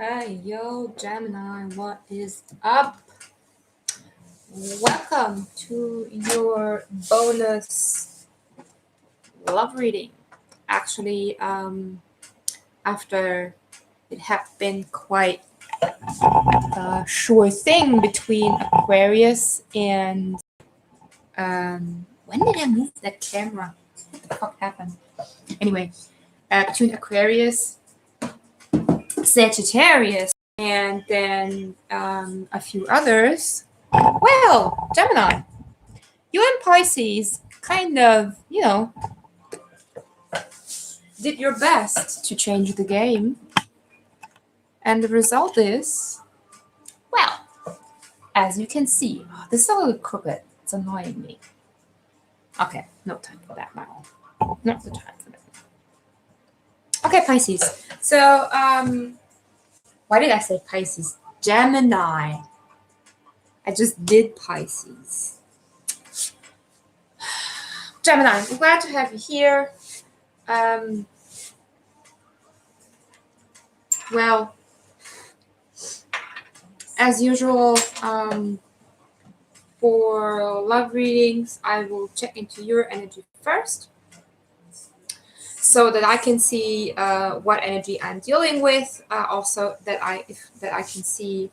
Hey, yo, Gemini, what is up? Welcome to your bonus love reading. Actually, after it had been quite a short thing between Aquarius and when did I move that camera? What the fuck happened? Anyway, between Aquarius, Sagittarius, and then a few others. Well, Gemini, you and Pisces kind of, did your best to change the game. And the result is, well, as you can see, this is a little crooked. It's annoying me. Okay, no time for that now. Not the time for that. Okay, Pisces. So, why did I say Pisces? Gemini. I just did Pisces. Gemini, I'm glad to have you here. Well, as usual, for love readings, I will check into your energy first so that I can see what energy I'm dealing with. Also, that I can see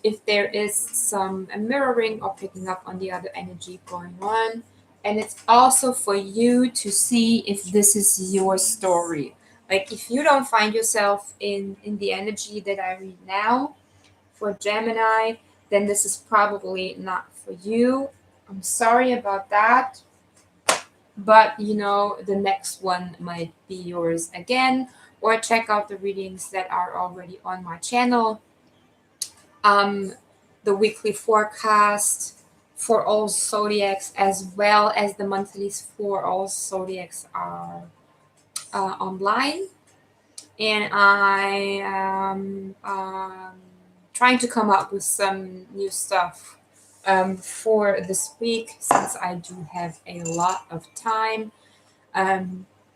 if there is some mirroring or picking up on the other energy going on. And it's also for you to see if this is your story. Like if you don't find yourself in the energy that I read now for Gemini, then this is probably not for you. I'm sorry about that. But the next one might be yours again, or check out the readings that are already on my channel. The weekly forecast for all zodiacs as well as the monthlies for all zodiacs are online. And I am trying to come up with some new stuff for this week since I do have a lot of time. I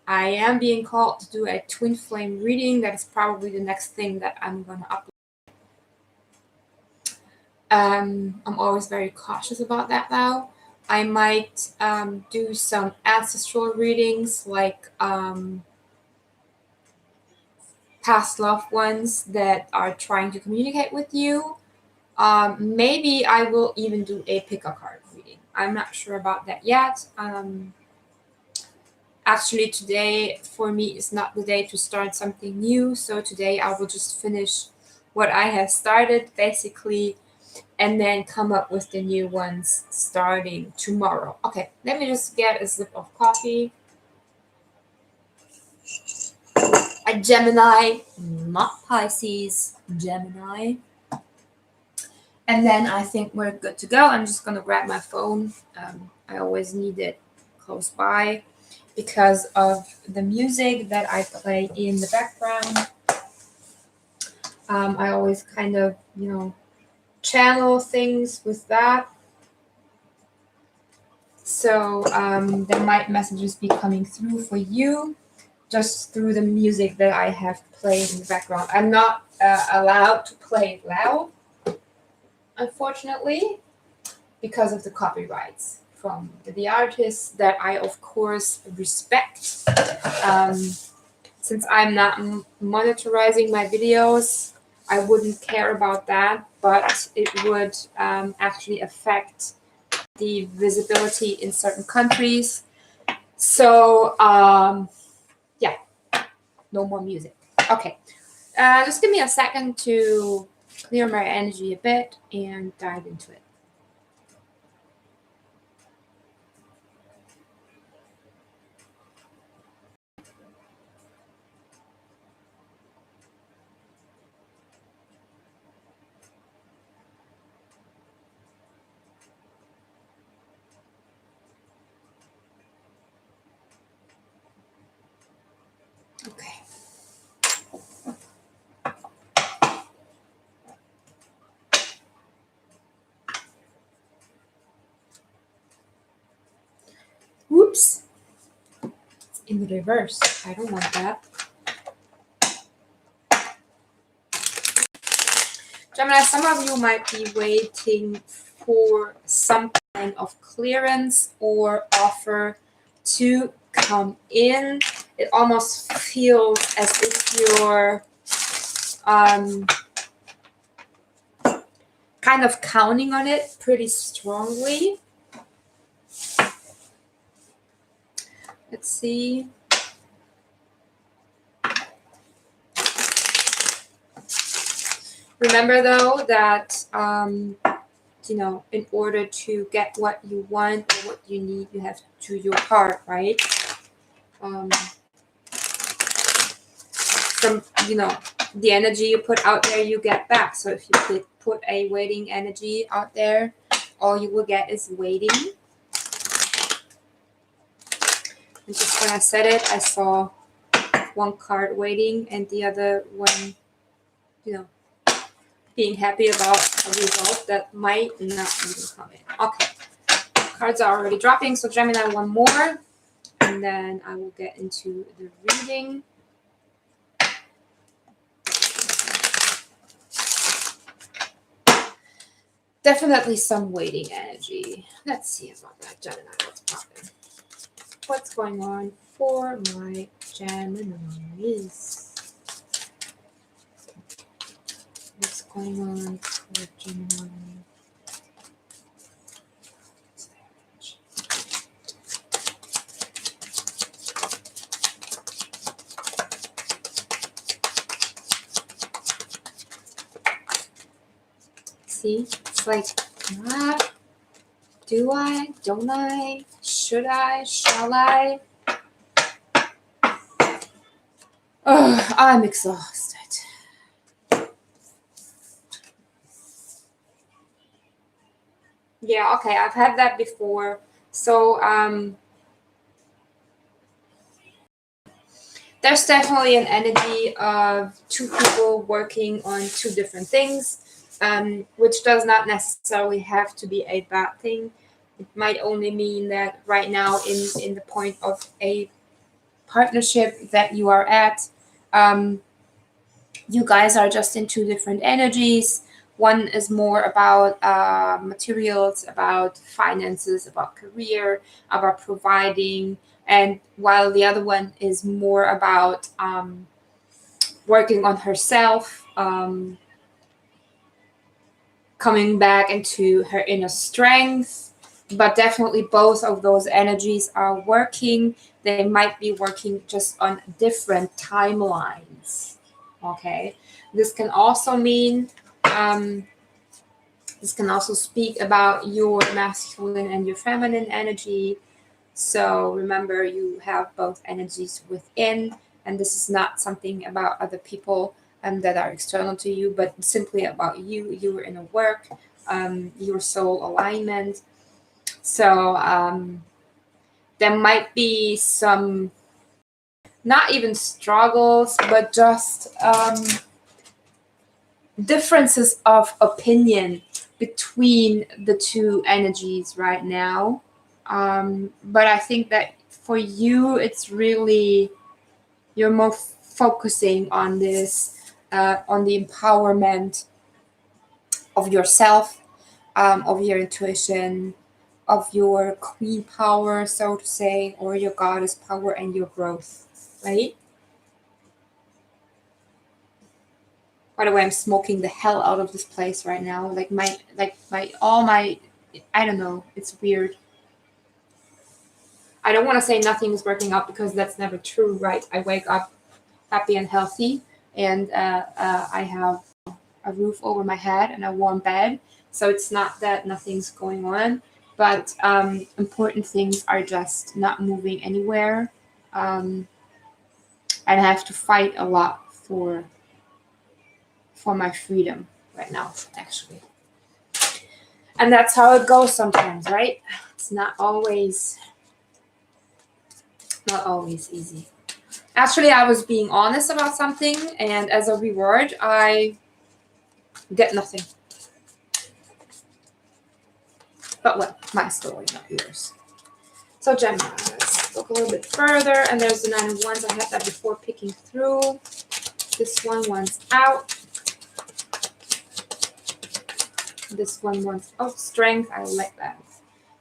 am being called to do a twin flame reading. That is probably the next thing that I'm going to upload. I'm always very cautious about that though. I might do some ancestral readings like past loved ones that are trying to communicate with you. Maybe I will even do a pick-a card reading. I'm not sure about that yet. Actually, today for me is not the day to start something new. So today I will just finish what I have started basically and then come up with the new ones starting tomorrow. Okay, let me just get a sip of coffee. A Gemini, not Pisces, Gemini. And then I think we're good to go. I'm just going to grab my phone. I always need it close by because of the music that I play in the background. I always kind of, channel things with that. So there might messages be coming through for you just through the music that I have played in the background. I'm not allowed to play it loud, unfortunately, because of the copyrights from the artists that I, of course, respect. Since I'm not monetizing my videos, I wouldn't care about that, but it would actually affect the visibility in certain countries. So, yeah, no more music. Okay, just give me a second to clear my energy a bit and dive into it. Okay. Whoops. It's in the reverse. I don't want that. Gemini, some of you might be waiting for some kind of clearance or offer to come in. It almost feels as if you're kind of counting on it pretty strongly. Let's see. Remember though that you know, in order to get what you want or what you need, you have to do your part, right? From, you know, the energy you put out there, you get back. So if you put a waiting energy out there, all you will get is waiting. And just when I said it, I saw one card waiting and the other one, you know, being happy about a result that might not even come in. Okay, cards are already dropping. So Gemini, one more, and then I will get into the reading. Definitely some waiting energy. Let's see about that, Gemini. What's popping? What's going on for my Geminis? What's going on for Gemini? See, it's like, do I? Don't I? Should I? Shall I? Oh, I'm exhausted. Yeah, okay, I've had that before. So there's definitely an energy of two people working on two different things, which does not necessarily have to be a bad thing. It might only mean that right now in the point of a partnership that you are at, you guys are just in two different energies. One is more about materials, about finances, about career, about providing. And while the other one is more about working on herself, coming back into her inner strength. But definitely both of those energies are working. They might be working just on different timelines. Okay, this can also mean this can also speak about your masculine and your feminine energy. So remember, you have both energies within, and this is not something about other people that are external to you, but simply about you, your inner work, your soul alignment. So there might be some, not even struggles, but just differences of opinion between the two energies right now. But I think that for you, it's really, you're more focusing on this, on the empowerment of yourself, of your intuition, of your queen power, so to say, or your goddess power and your growth, right? By the way, I'm smoking the hell out of this place right now. Like my I don't know, it's weird. I don't want to say nothing is working out because that's never true, right? I wake up happy and healthy, and I have a roof over my head and a warm bed. So it's not that nothing's going on, but important things are just not moving anywhere. And I have to fight a lot for my freedom right now, actually. And that's how it goes sometimes, right? It's not always easy. Actually, I was being honest about something, and as a reward, I get nothing. But well, my story, not yours. So Gemini, let's look a little bit further, and there's the 9 of Wands. I had that before picking through. This one's out. This one wants, oh, strength. I like that.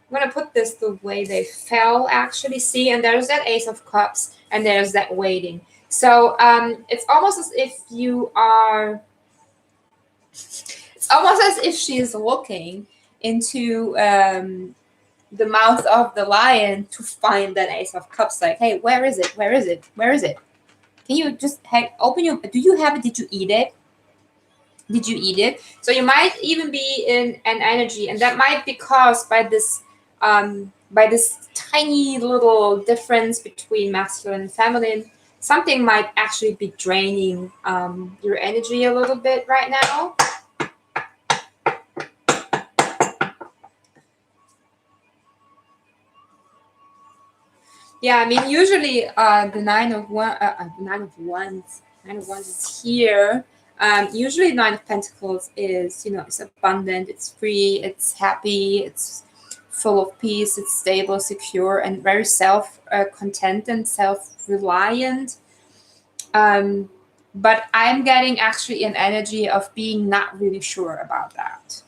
I'm going to put this the way they fell, actually. See, and there's that Ace of Cups, and there's that waiting. So it's almost as if you are, it's almost as if she is looking into the mouth of the lion to find that Ace of Cups. Like, hey, where is it? Where is it? Where is it? Can you just open your, do you have it? Did you eat it? Did you eat it? So you might even be in an energy, and that might be caused by this tiny little difference between masculine and feminine. Something might actually be draining your energy a little bit right now. Yeah, I mean, usually the Nine of Wands is here. Usually, Nine of Pentacles is, you know, it's abundant, it's free, it's happy, it's full of peace, it's stable, secure, and very self-content and self-reliant. But I'm getting actually an energy of being not really sure about that.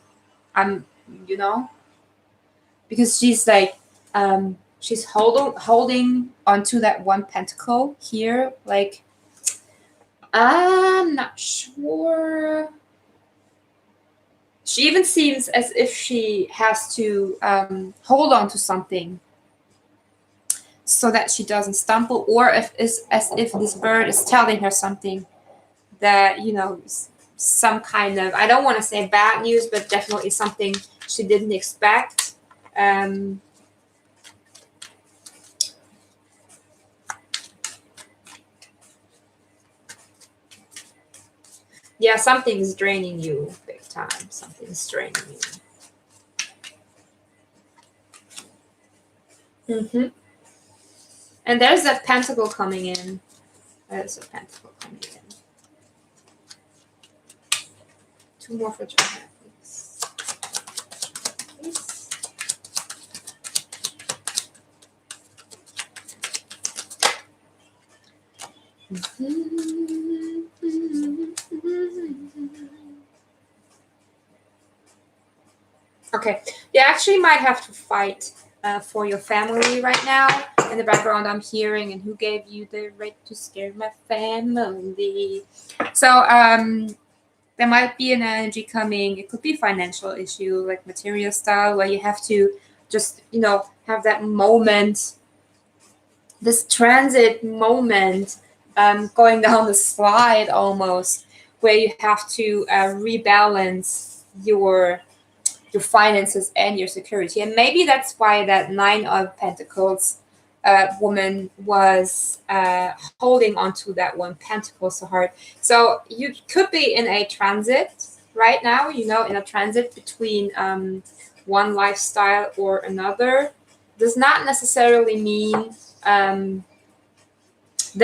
You know, because she's like, she's holding onto that one pentacle here. Like, I'm not sure. She even seems as if she has to hold on to something so that she doesn't stumble, or if it's as if this bird is telling her something that, you know, some kind of, I don't want to say bad news, but definitely something she didn't expect. Yeah, something's draining you big time. Something's draining you. And there's that pentacle coming in. There's a pentacle coming in. 2 more for Gemini, please. Okay, you actually might have to fight for your family right now. In the background, I'm hearing, and who gave you the right to scare my family? So there might be an energy coming. It could be a financial issue, like material style, where you have to just, you know, have that moment, this transit moment, going down the slide almost, where you have to rebalance your finances and your security. And maybe that's why that 9 of Pentacles woman was holding onto that one pentacle so hard. So you could be in a transit right now, you know, in a transit between one lifestyle or another. Does not necessarily mean that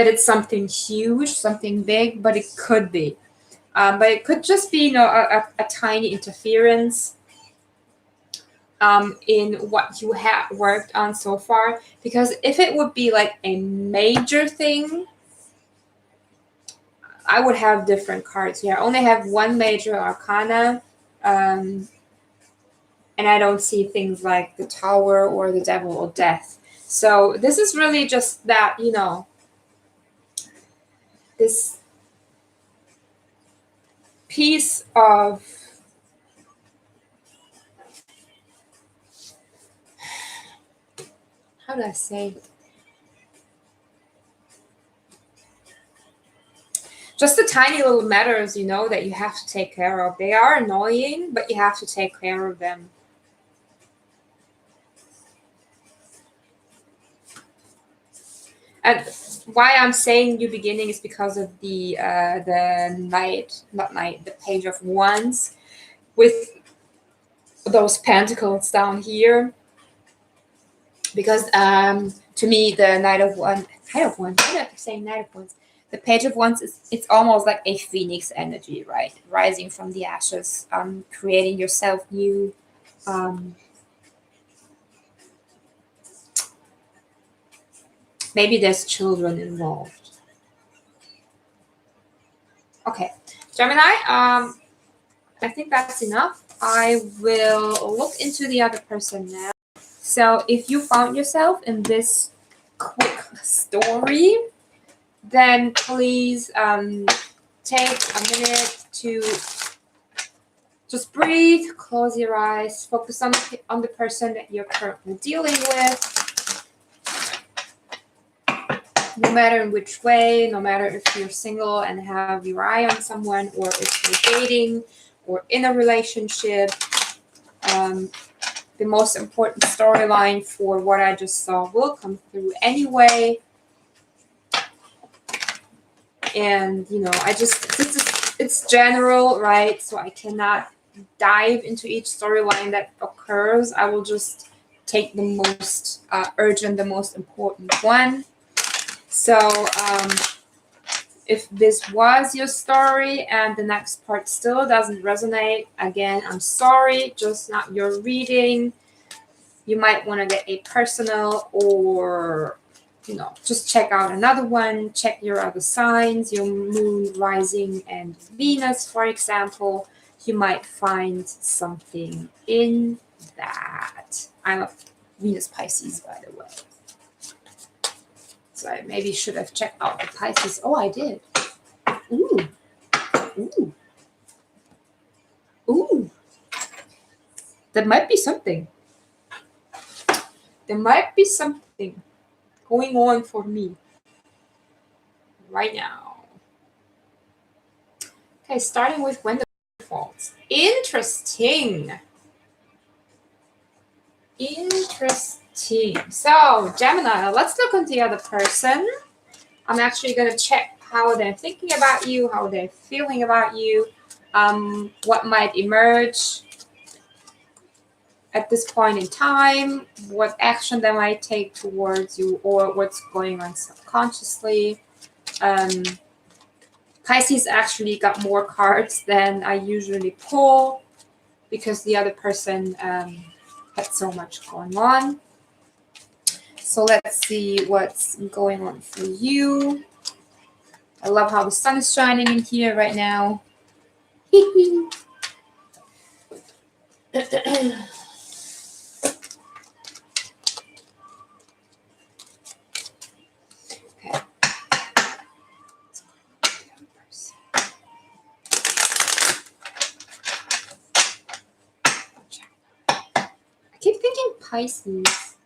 it's something huge, something big, but it could be. But it could just be, you know, a tiny interference in what you have worked on so far. Because if it would be like a major thing, I would have different cards here. I only have one major arcana, and I don't see things like the Tower or the Devil or Death. So this is really just that, you know, this piece of how do I say? Just the tiny little matters, you know, that you have to take care of. They are annoying, but you have to take care of them. And why I'm saying new beginning is because of the Page of Wands with those pentacles down here. Because to me, the Knight of Wands, why do I keep saying Knight of Wands? The Page of Wands it's almost like a phoenix energy, right? Rising from the ashes, creating yourself new. Maybe there's children involved. Okay, Gemini, I think that's enough. I will look into the other person now. So if you found yourself in this quick story, then please take a minute to just breathe, close your eyes, focus on the person that you're currently dealing with. No matter in which way, no matter if you're single and have your eye on someone, or if you're dating or in a relationship, the most important storyline for what I just saw will come through anyway. And, you know, it's general, right? So I cannot dive into each storyline that occurs. I will just take the most urgent, the most important one. So if this was your story and the next part still doesn't resonate, again, I'm sorry, just not your reading. You might want to get a personal, or, you know, just check out another one, check your other signs, your moon, rising, and Venus, for example. You might find something in that. I'm a Venus Pisces, by the way. So I maybe should have checked out the Pisces. Oh, I did. Ooh. Ooh. Ooh. There might be something. There might be something going on for me right now. Okay, starting with when the falls. Interesting. Interesting. So, Gemini, let's look at the other person. I'm actually going to check how they're thinking about you, how they're feeling about you, what might emerge at this point in time, what action they might take towards you, or what's going on subconsciously. Pisces actually got more cards than I usually pull because the other person had so much going on. So let's see what's going on for you. I love how the sun is shining in here right now. Pisces.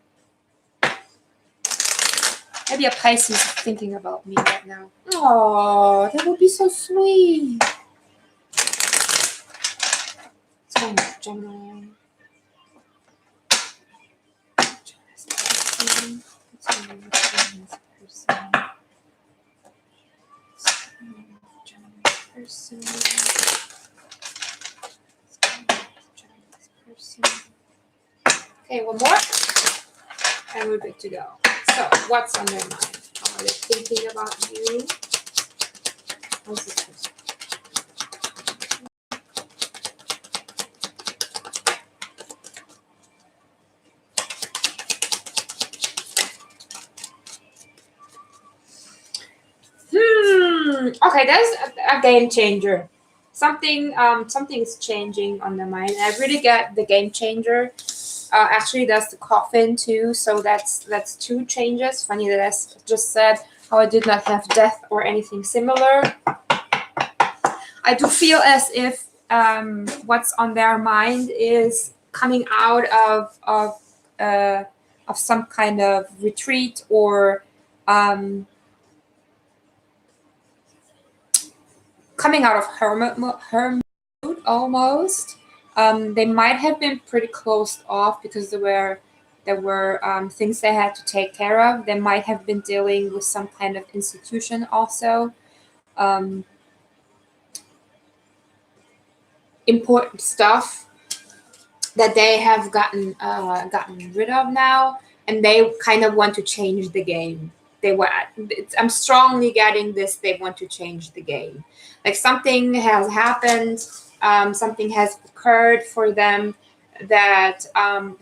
Maybe a Pisces is thinking about me right now. Oh, that would be so sweet. What's going on, Gemini? What's going on with this person? Gemini person. Okay, one more. And we're good to go. So, what's on their mind? How are they thinking about you? How's this person? Okay, that's a game changer. Something is changing on their mind. I really get the game changer. Actually, that's the coffin too. So that's two changes. Funny that I just said how I did not have death or anything similar. I do feel as if what's on their mind is coming out of some kind of retreat, or coming out of hermit mode almost. They might have been pretty closed off because there were things they had to take care of. They might have been dealing with some kind of institution also. Important stuff that they have gotten rid of now, and they kind of want to change the game. I'm strongly getting this. They want to change the game. Like something has happened, something has occurred for them that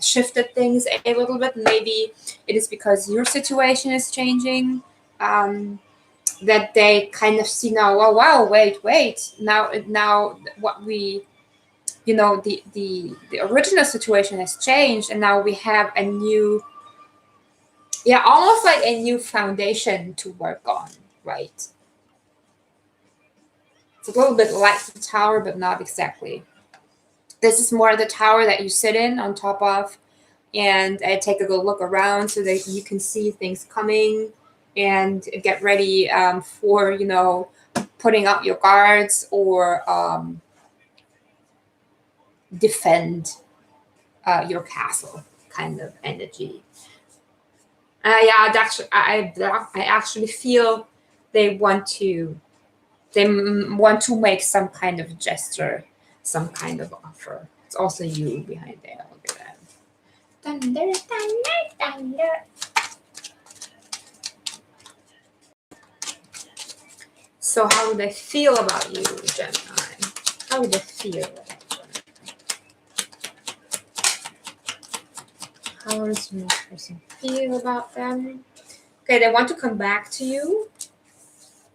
shifted things a little bit. Maybe it is because your situation is changing, that they kind of see now, oh wow, wait, now what we the original situation has changed, and now we have a new, yeah, almost like a new foundation to work on, right? It's a little bit like the tower, but not exactly. This is more the tower that you sit in on top of, and take a good look around so that you can see things coming and get ready for putting up your guards or defend your castle kind of energy. Yeah, I actually feel they want to make some kind of gesture, some kind of offer. It's also you behind there. Look at that. Thunder, thunder, thunder. So how do they feel about you, Gemini? How do they feel about you? How does your person feel about them? Okay, they want to come back to you.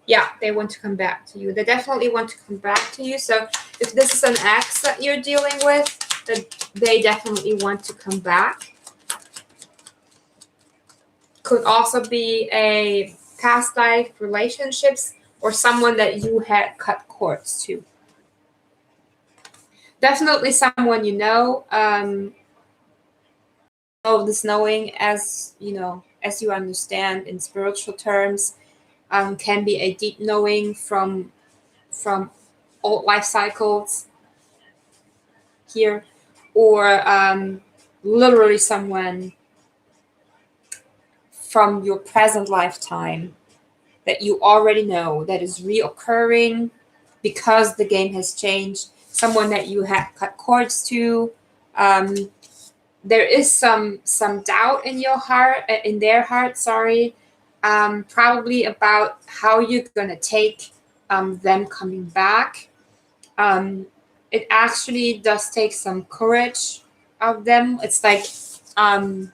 Yeah, they want to come back to you. They definitely want to come back to you. So if this is an ex that you're dealing with, then they definitely want to come back. Could also be a past life relationships or someone that you had cut cords to. Definitely someone you know. This knowing, as as you understand in spiritual terms, can be a deep knowing from old life cycles here, or literally someone from your present lifetime that you already know that is reoccurring because the game has changed. Someone that you had cut cords to. There is some doubt in your heart, in their heart, sorry, probably about how you're gonna take them coming back. It actually does take some courage of them. It's like I'm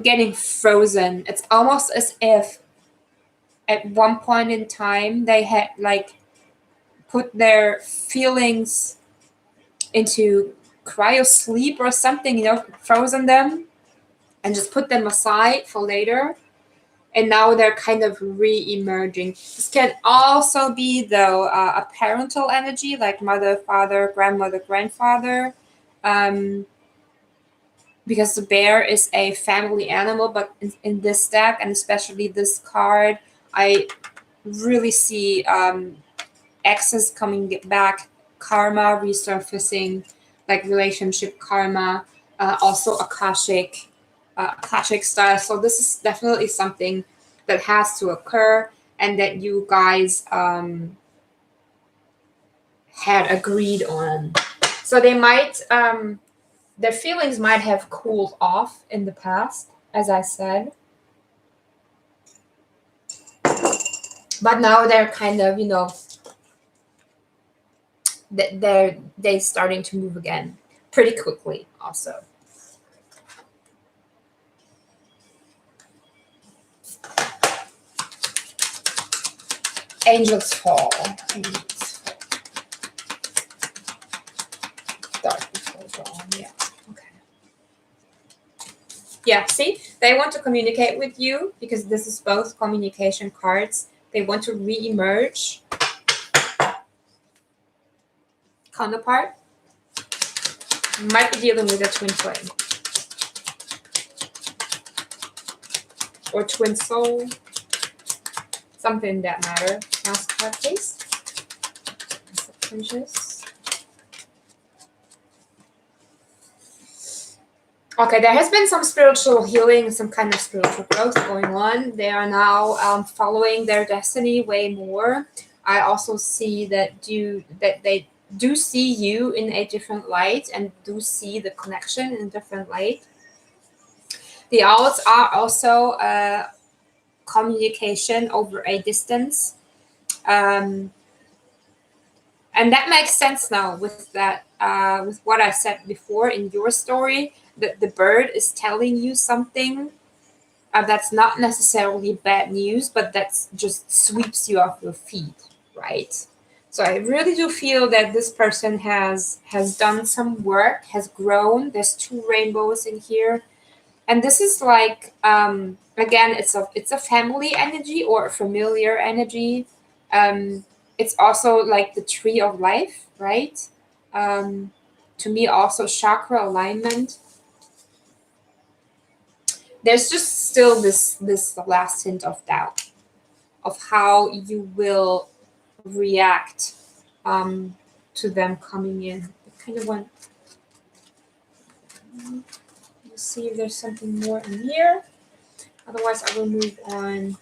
getting frozen. It's almost as if at one point in time they had like put their feelings into cryo sleep or something, frozen them and just put them aside for later. And now they're kind of re-emerging. This can also be, though, a parental energy, like mother, father, grandmother, grandfather, because the bear is a family animal. But in this deck, and especially this card, I really see exes coming back, karma resurfacing, like relationship karma, also Akashic style. So this is definitely something that has to occur and that you guys had agreed on. So they might, their feelings might have cooled off in the past, as I said. But now they're kind of, they're starting to move again pretty quickly also. Angels fall. Dark before dawn. Yeah. Okay. Yeah. See, they want to communicate with you because this is both communication cards. They want to re-emerge. Counterpart might be dealing with a twin flame or twin soul. Something in that matter. Last card, please. Subconscious. Okay, there has been some spiritual healing, some kind of spiritual growth going on. They are now following their destiny way more. I also see that they do see you in a different light and do see the connection in a different light. The owls are also communication over a distance. And that makes sense now with that, with what I said before in your story, that the bird is telling you something that's not necessarily bad news, but that just sweeps you off your feet, right? So I really do feel that this person has done some work, has grown. There's 2 rainbows in here. And this is like, again, it's a family energy or a familiar energy. It's also like the tree of life, right? To me, also chakra alignment. There's just still this last hint of doubt of how you will react to them coming in. I kind of want to see if there's something more in here. Otherwise, I will move on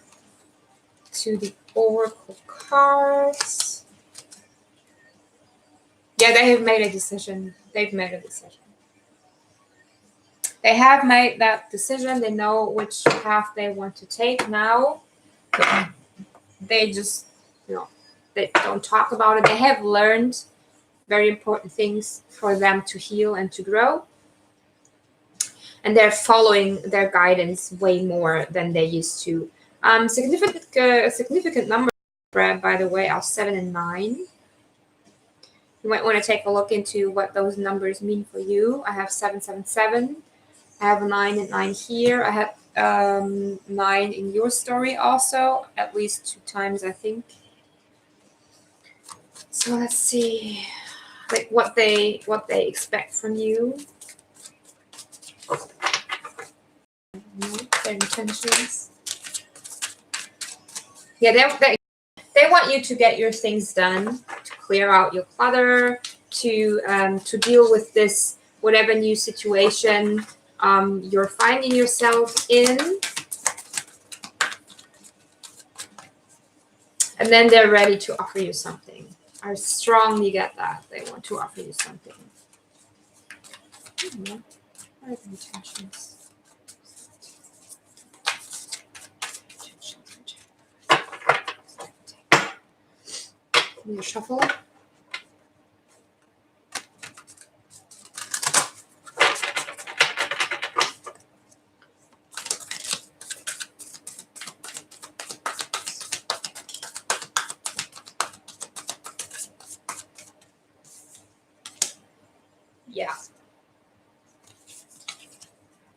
to the oracle cards. Yeah, they have made a decision. They've made a decision. They have made that decision. They know which path they want to take now. They just, they don't talk about it. They have learned very important things for them to heal and to grow. And they're following their guidance way more than they used to. Significant numbers, by the way, are 7 and 9. You might want to take a look into what those numbers mean for you. I have 777. I have 9 and 9 here. I have 9 in your story also, at least 2 times, I think. So let's see, like what they expect from you. Their intentions. Yeah, they want you to get your things done, to clear out your clutter, to deal with this whatever new situation you're finding yourself in. And then they're ready to offer you something. I strongly get that. They want to offer you something. What are the intentions? You shuffle.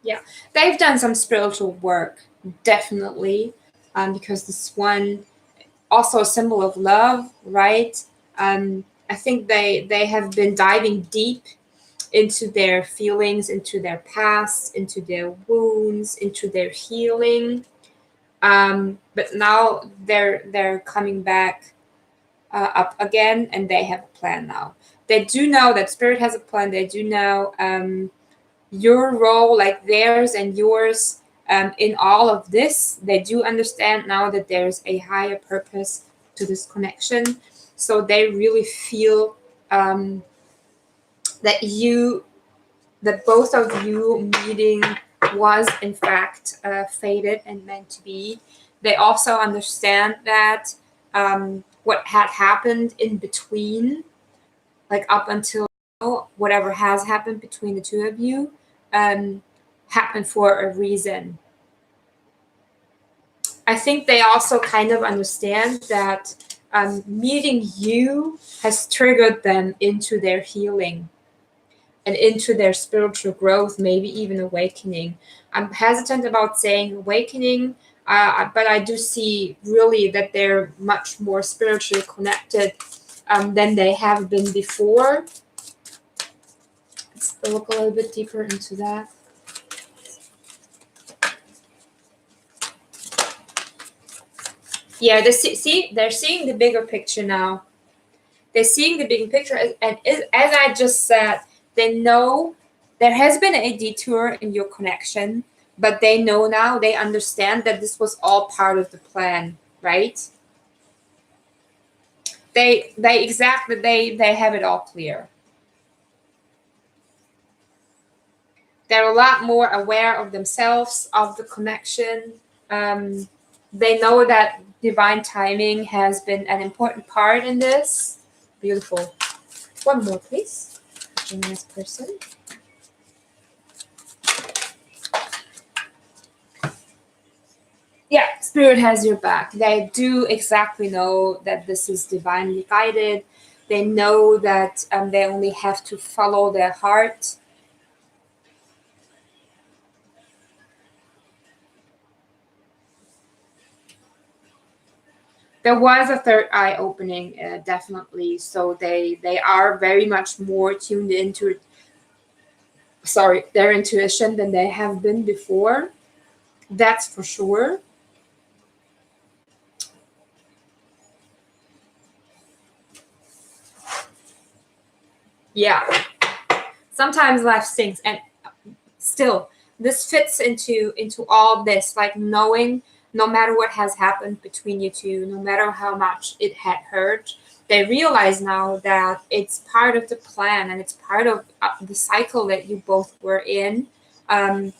Yeah, they've done some spiritual work, definitely, because this one also a symbol of love, right? I think they have been diving deep into their feelings, into their past, into their wounds, into their healing. But now they're coming back up again, and they have a plan now. They do know that Spirit has a plan. They do know your role, like theirs and yours, in all of this. They do understand now that there's a higher purpose to this connection. So they really feel that both of you meeting was in fact fated and meant to be. They also understand that what had happened in between, like up until whatever has happened between the two of you, happened for a reason. I think they also kind of understand that meeting you has triggered them into their healing and into their spiritual growth, maybe even awakening. I'm hesitant about saying awakening, but I do see really that they're much more spiritually connected than they have been before. Let's look a little bit deeper into that. Yeah, they're seeing the bigger picture now. They're seeing the bigger picture, and as I just said, they know there has been a detour in your connection, but they know now, they understand that this was all part of the plan, right? They have it all clear. They're a lot more aware of themselves, of the connection. They know that divine timing has been an important part in this. Beautiful. One more, please. Gemini's person. Yeah, spirit has your back. They do exactly know that this is divinely guided. They know that they only have to follow their heart. There was a third eye opening, definitely. So they are very much more tuned into, sorry, their intuition than they have been before. That's for sure. Yeah. Sometimes life stinks, and still this fits into all this, like knowing no matter what has happened between you two, no matter how much it had hurt, they realize now that it's part of the plan and it's part of the cycle that you both were in, and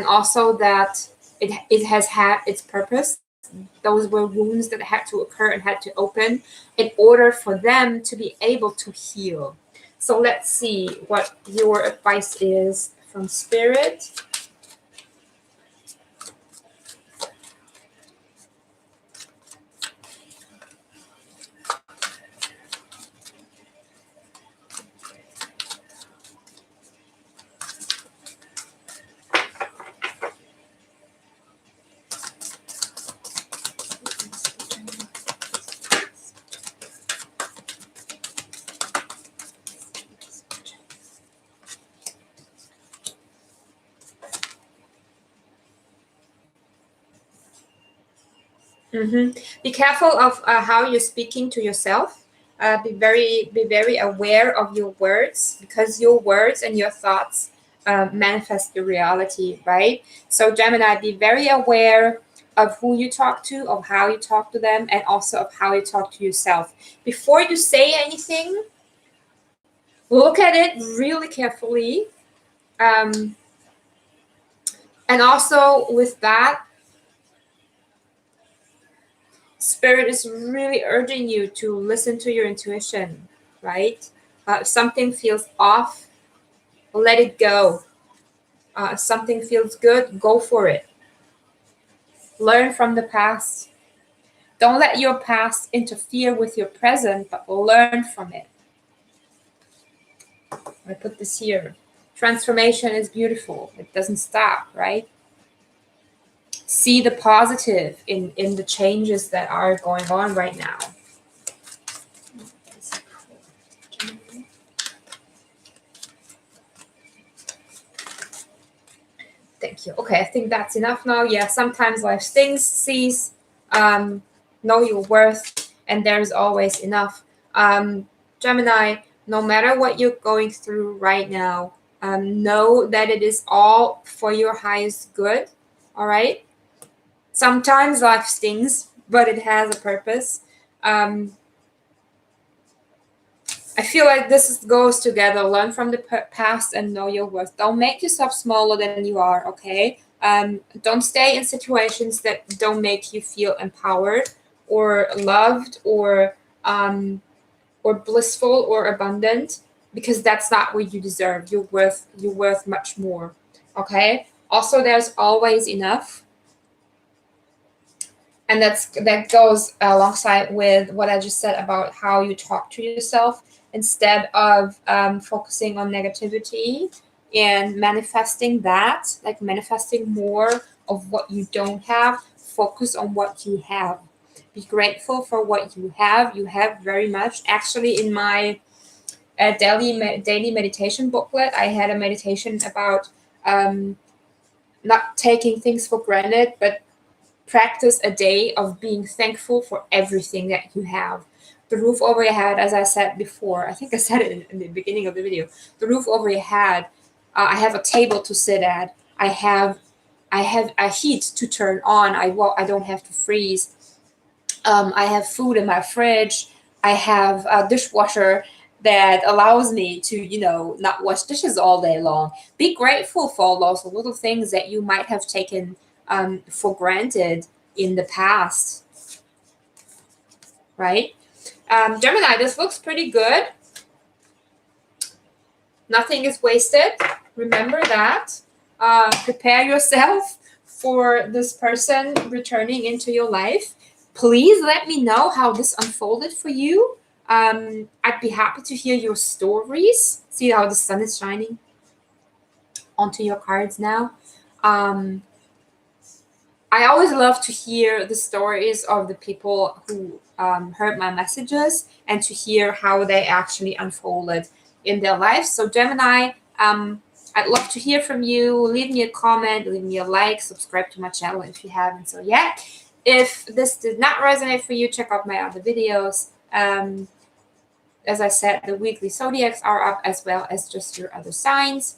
also that it has had its purpose. Those were wounds that had to occur and had to open in order for them to be able to heal. So let's see what your advice is from spirit. Mm-hmm. Be careful of how you're speaking to yourself. Be very aware of your words, because your words and your thoughts manifest your reality, right? So Gemini, be very aware of who you talk to, of how you talk to them, and also of how you talk to yourself. Before you say anything, look at it really carefully. Um, and also with that, Spirit is really urging you to listen to your intuition, right? If something feels off, let it go. If something feels good, go for it. Learn from the past. Don't let your past interfere with your present, but learn from it. I put this here. Transformation is beautiful. It doesn't stop, right? See the positive in the changes that are going on right now. Thank you. Okay, I think that's enough now. Yeah, sometimes life stings, sees, know your worth, and there's always enough. Gemini, no matter what you're going through right now, know that it is all for your highest good. All right. Sometimes life stings, but it has a purpose. I feel like goes together. Learn from the past and know your worth. Don't make yourself smaller than you are, okay? Don't stay in situations that don't make you feel empowered or loved or blissful or abundant, because that's not what you deserve. You're worth much more, okay? Also, there's always enough, and that goes alongside with what I just said about how you talk to yourself. Instead of focusing on negativity and manifesting that, like manifesting more of what you don't have, focus on what you have. Be grateful for what you have. You have very much. Actually, in my daily meditation booklet, I had a meditation about not taking things for granted, but practice a day of being thankful for everything that you have. The roof over your head, as I said before, I think I said it in the beginning of the video. The roof over your head. I have a table to sit at. I have a heat to turn on. I don't have to freeze. I have food in my fridge. I have a dishwasher that allows me to, not wash dishes all day long. Be grateful for all those little things that you might have taken for granted in the past, right? Gemini, this looks pretty good. Nothing is wasted. Remember that. Prepare yourself for this person returning into your life. Please let me know how this unfolded for you. I'd be happy to hear your stories. See how the sun is shining onto your cards now. I always love to hear the stories of the people who heard my messages and to hear how they actually unfolded in their lives. So Gemini, I'd love to hear from you. Leave me a comment, leave me a like, subscribe to my channel if you haven't so yet. If this did not resonate for you, check out my other videos. As I said, the weekly zodiacs are up as well as just your other signs.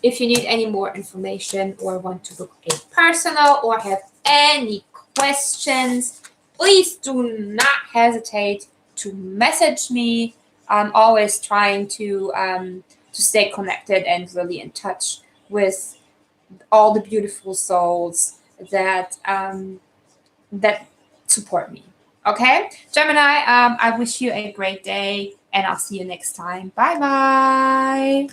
If you need any more information or want to book a personal or have any questions, please do not hesitate to message me. I'm always trying to stay connected and really in touch with all the beautiful souls that that support me. Okay, Gemini, I wish you a great day and I'll see you next time. Bye bye.